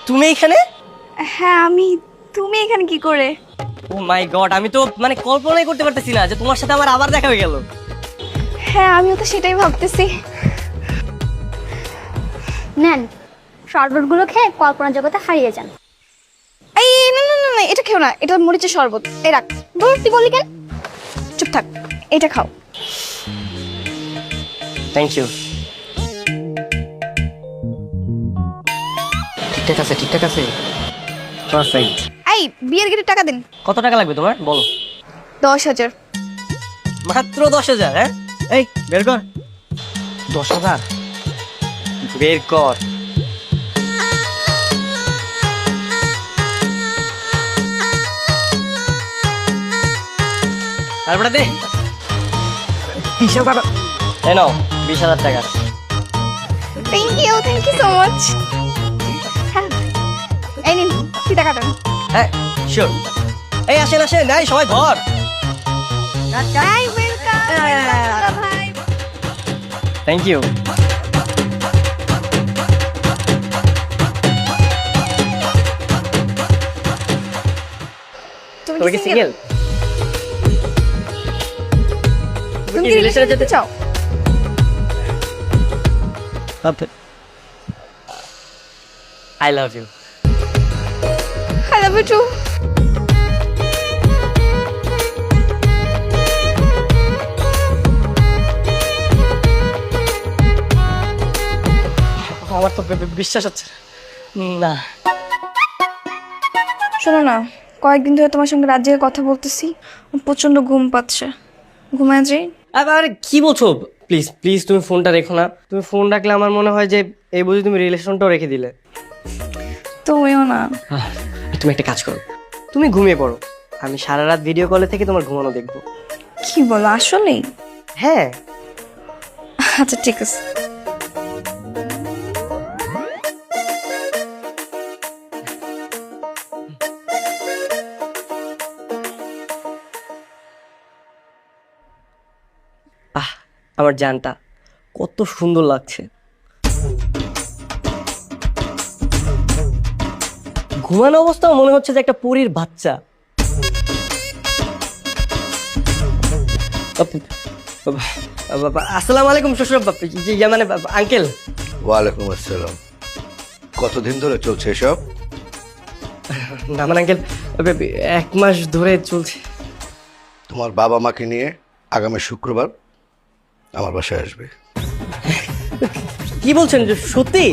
তুমি এখানে? হ্যাঁ আমি। তুমি এখানে কি করে? ও মাই গড, আমি তো মানে কল্পনাই করতে পারতেছি না যে তোমার সাথে আমার আবার দেখা হয়ে গেল। হ্যাঁ আমিও তো সেটাই ভাবতেছি। নেন, শরবতগুলো খেয়ে কল্পনা জগতে হারিয়ে যান। এই না না না না, এটা খেও না, এটা মরিচের শরবত। এই রাখ। দূর, তুই বললি কেন? চুপ থাক, এটা খাও। Thank you. ঠিকঠাক আছে, ঠিকঠাক আছে। পারফেক্ট। এই বিয়ের গেটে টাকা দিন। কত টাকা লাগবে তোমার বলো? 10,000। মাত্র 10,000? হ্যাঁ, এই বের কর। 10,000 বের কর। তারপরে দে 20,000। এই নাও 20,000 টাকা। Thank you so much. হ্যাঁ এই নিন, ফিতা কাটুন। হ্যাঁ শিওর। এই আসেন আসেন, এই সবাই ধর। এই ওয়েলকাম ভাই। Thank you. তুমি তুমি কি কি সিঙ্গেল? সিঙ্গেল? তুমি কি রিলেশনে যেতে চাও? I love you. I love you too. আমার তো বিশ্বাস হচ্ছে না। শোনো না, কয়েকদিন ধরে তোমার সঙ্গে রাত জেগে কথা বলতেছি, প্রচন্ড ঘুম পাচ্ছে। ঘুমায় যাই। আরে কি বলছো? প্লিজ প্লিজ তুমি ফোনটা রেখো না। তুমি ফোন রাখলে আমার মনে হয় যে এই বুঝি তুমি রিলেশনটাও রেখে দিলে। তুমিও না। তুমি একটা কাজ করো, তুমি ঘুমিয়ে পড়ো, আমি সারা রাত ভিডিও কলে থেকে তোমার ঘুমানো দেখবো। কি বলো আসলেই? হ্যাঁ। আচ্ছা ঠিক আছে। আহ আমার জানটা কত সুন্দর লাগছে। ঘুমানো অবস্থাও মনে হচ্ছে যে একটা পরীর বাচ্চা। আসসালামু আলাইকুম শ্বশুর মানে আঙ্কেল। ওয়ালাইকুম আসসালাম। কতদিন ধরে চলছে এসব? না মানে আঙ্কেল 1 মাস ধরে চলছে। তোমার বাবা মাকে নিয়ে আগামী শুক্রবার আমার বাসায় আসবে। কি বলছেন, যে সত্যি?